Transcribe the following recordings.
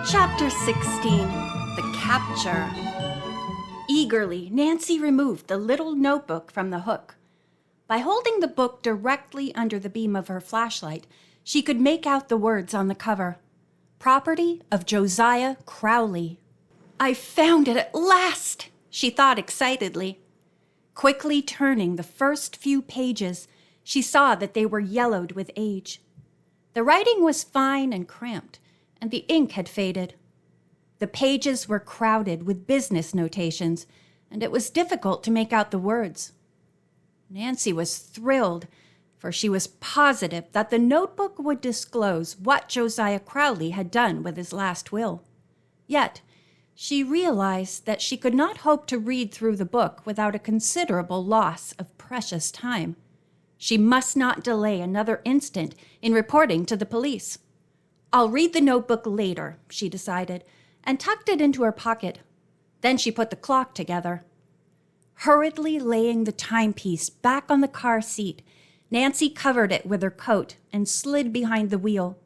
Chapter 16. The Capture. Eagerly, Nancy removed the little notebook from the hook. By holding the book directly under the beam of her flashlight, she could make out the words on the cover. Property of Josiah Crowley. "I found it at last," she thought excitedly. Quickly turning the first few pages, she saw that they were yellowed with age. The writing was fine and cramped, and the ink had faded. The pages were crowded with business notations, and it was difficult to make out the words. Nancy was thrilled, for she was positive that the notebook would disclose what Josiah Crowley had done with his last will. Yet, she realized that she could not hope to read through the book without a considerable loss of precious time. She must not delay another instant in reporting to the police. "I'll read the notebook later," she decided, and tucked it into her pocket. Then she put the clock together. Hurriedly laying the timepiece back on the car seat, Nancy covered it with her coat and slid behind the wheel.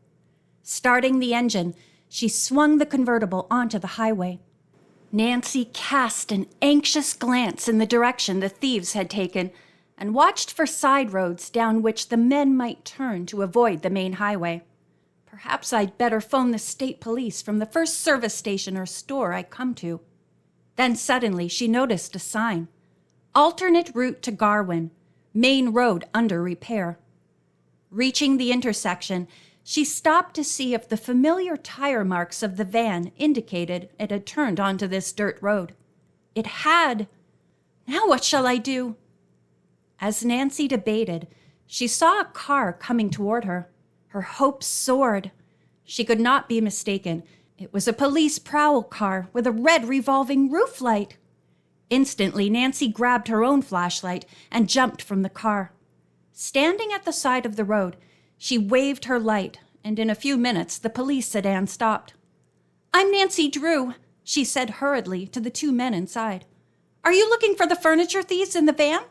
Starting the engine, she swung the convertible onto the highway. Nancy cast an anxious glance in the direction the thieves had taken and watched for side roads down which the men might turn to avoid the main highway. "Perhaps I'd better phone the state police from the first service station or store I come to." Then suddenly she noticed a sign. "Alternate route to Garwin. Main road under repair." Reaching the intersection, she stopped to see if the familiar tire marks of the van indicated it had turned onto this dirt road. It had. "Now what shall I do?" As Nancy debated, she saw a car coming toward her. Her hopes soared. She could not be mistaken. It was a police prowl car with a red revolving roof light. Instantly, Nancy grabbed her own flashlight and jumped from the car. Standing at the side of the road, she waved her light, and in a few minutes the police sedan stopped. "I'm Nancy Drew," she said hurriedly to the two men inside. "Are you looking for the furniture thieves in the van?"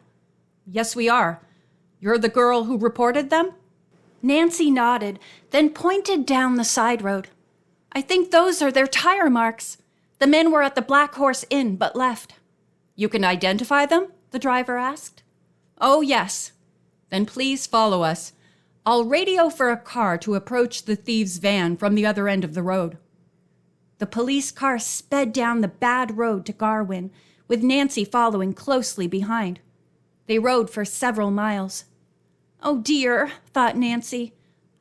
"Yes, we are. You're the girl who reported them?" Nancy nodded, then pointed down the side road. "I think those are their tire marks. The men were at the Black Horse Inn but left." "You can identify them?" the driver asked. "Oh, yes." "Then please follow us. I'll radio for a car to approach the thieves' van from the other end of the road." The police car sped down the bad road to Garwin, with Nancy following closely behind. They rode for several miles. "Oh dear," thought Nancy.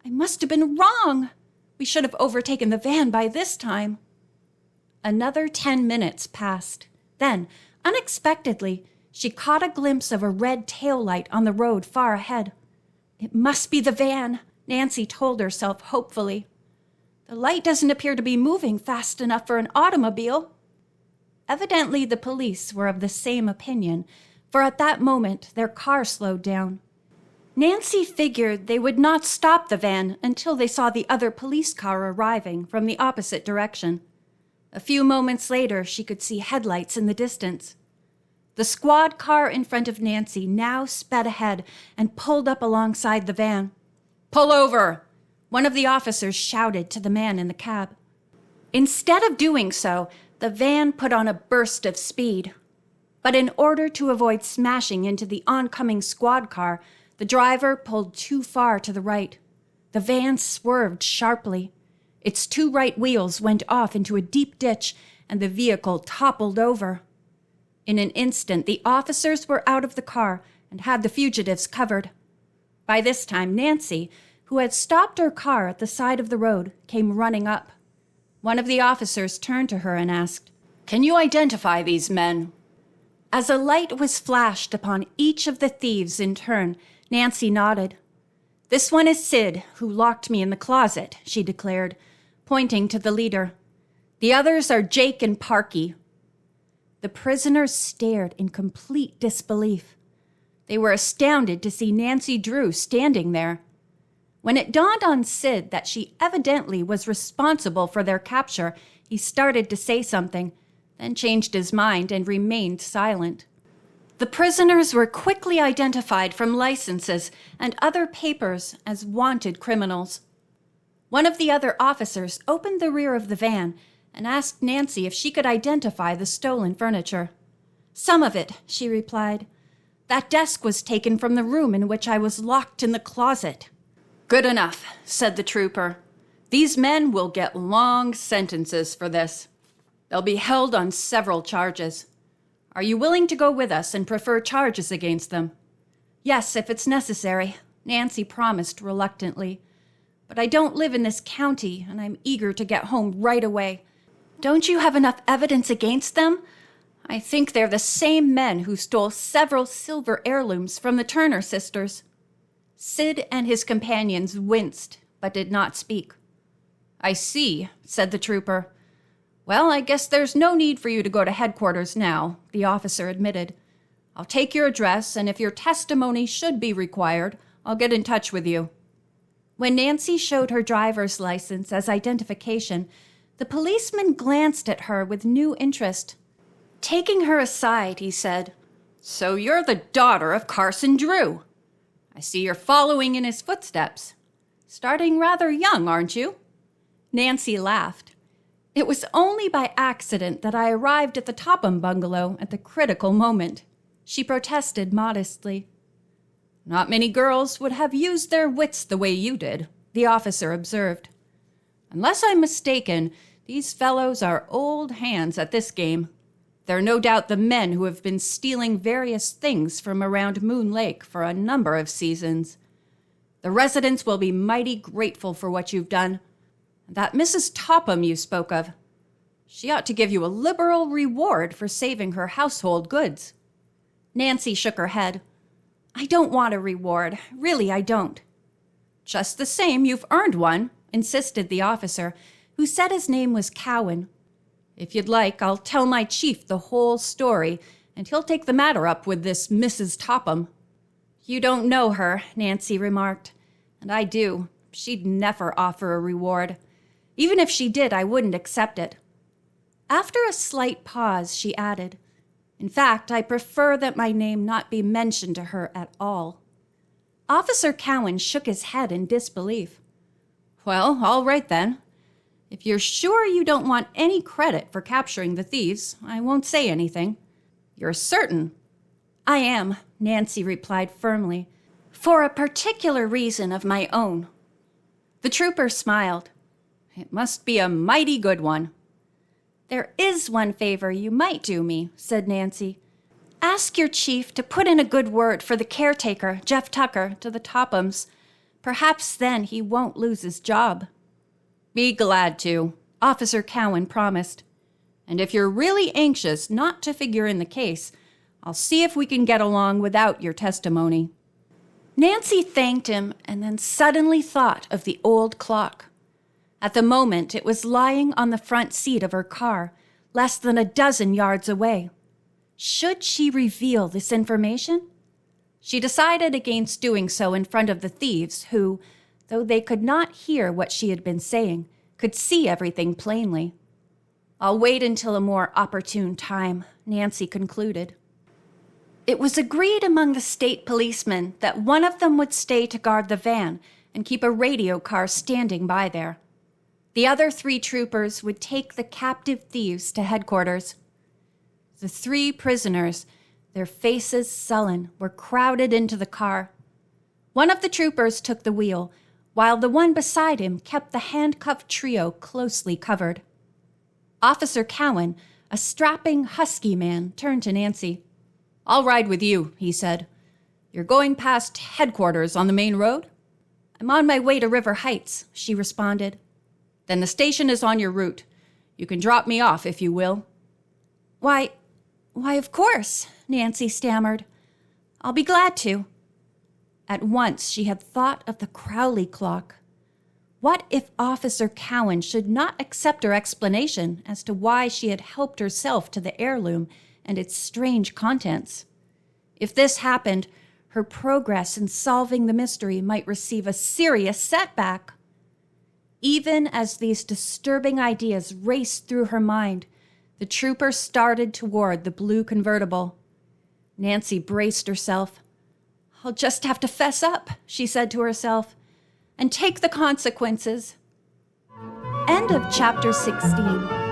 "I must have been wrong. We should have overtaken the van by this time." Another 10 minutes passed. Then, unexpectedly, she caught a glimpse of a red taillight on the road far ahead. "It must be the van," Nancy told herself hopefully. "The light doesn't appear to be moving fast enough for an automobile." Evidently, the police were of the same opinion, for at that moment their car slowed down. Nancy figured they would not stop the van until they saw the other police car arriving from the opposite direction. A few moments later, she could see headlights in the distance. The squad car in front of Nancy now sped ahead and pulled up alongside the van. "Pull over!" one of the officers shouted to the man in the cab. Instead of doing so, the van put on a burst of speed. But in order to avoid smashing into the oncoming squad car, the driver pulled too far to the right. The van swerved sharply. Its two right wheels went off into a deep ditch, and the vehicle toppled over. In an instant, the officers were out of the car and had the fugitives covered. By this time, Nancy, who had stopped her car at the side of the road, came running up. One of the officers turned to her and asked, "Can you identify these men?" As a light was flashed upon each of the thieves in turn, Nancy nodded. "This one is Sid, who locked me in the closet," she declared, pointing to the leader. "The others are Jake and Parky." The prisoners stared in complete disbelief. They were astounded to see Nancy Drew standing there. When it dawned on Sid that she evidently was responsible for their capture, he started to say something, then changed his mind and remained silent. The prisoners were quickly identified from licenses and other papers as wanted criminals. One of the other officers opened the rear of the van and asked Nancy if she could identify the stolen furniture. "Some of it," she replied. "That desk was taken from the room in which I was locked in the closet." "Good enough," said the trooper. "These men will get long sentences for this. They'll be held on several charges. Are you willing to go with us and prefer charges against them?" "Yes, if it's necessary," Nancy promised reluctantly. "But I don't live in this county, and I'm eager to get home right away. Don't you have enough evidence against them? I think they're the same men who stole several silver heirlooms from the Turner sisters." Sid and his companions winced, but did not speak. "I see," said the trooper. "Well, I guess there's no need for you to go to headquarters now," the officer admitted. "I'll take your address, and if your testimony should be required, I'll get in touch with you." When Nancy showed her driver's license as identification, the policeman glanced at her with new interest. Taking her aside, he said, "So you're the daughter of Carson Drew. I see you're following in his footsteps. Starting rather young, aren't you?" Nancy laughed. "It was only by accident that I arrived at the Topham bungalow at the critical moment," she protested modestly. "Not many girls would have used their wits the way you did," the officer observed. "Unless I'm mistaken, these fellows are old hands at this game. They're no doubt the men who have been stealing various things from around Moon Lake for a number of seasons. The residents will be mighty grateful for what you've done. That Mrs. Topham you spoke of, she ought to give you a liberal reward for saving her household goods." Nancy shook her head. "I don't want a reward. Really, I don't." "Just the same, you've earned one," insisted the officer, who said his name was Cowan. "If you'd like, I'll tell my chief the whole story, and he'll take the matter up with this Mrs. Topham." "You don't know her," Nancy remarked. "And I do. She'd never offer a reward. Even if she did, I wouldn't accept it." After a slight pause, she added, "In fact, I prefer that my name not be mentioned to her at all." Officer Cowan shook his head in disbelief. "Well, all right then. If you're sure you don't want any credit for capturing the thieves, I won't say anything. You're certain?" "I am," Nancy replied firmly, "for a particular reason of my own." The trooper smiled. "It must be a mighty good one." "There is one favor you might do me," said Nancy. "Ask your chief to put in a good word for the caretaker, Jeff Tucker, to the Tophams. Perhaps then he won't lose his job." "Be glad to," Officer Cowan promised. "And if you're really anxious not to figure in the case, I'll see if we can get along without your testimony." Nancy thanked him and then suddenly thought of the old clock. At the moment, it was lying on the front seat of her car, less than a dozen yards away. Should she reveal this information? She decided against doing so in front of the thieves who, though they could not hear what she had been saying, could see everything plainly. "I'll wait until a more opportune time," Nancy concluded. It was agreed among the state policemen that one of them would stay to guard the van and keep a radio car standing by there. The other 3 troopers would take the captive thieves to headquarters. The 3 prisoners, their faces sullen, were crowded into the car. One of the troopers took the wheel, while the one beside him kept the handcuffed trio closely covered. Officer Cowan, a strapping, husky man, turned to Nancy. "I'll ride with you," he said. "You're going past headquarters on the main road?" "I'm on my way to River Heights," she responded. "Then the station is on your route. You can drop me off if you will." Why, of course," Nancy stammered. "I'll be glad to." At once she had thought of the Crowley clock. What if Officer Cowan should not accept her explanation as to why she had helped herself to the heirloom and its strange contents? If this happened, her progress in solving the mystery might receive a serious setback. Even as these disturbing ideas raced through her mind, the trooper started toward the blue convertible. Nancy braced herself. "I'll just have to fess up," she said to herself, "and take the consequences. End of chapter 16.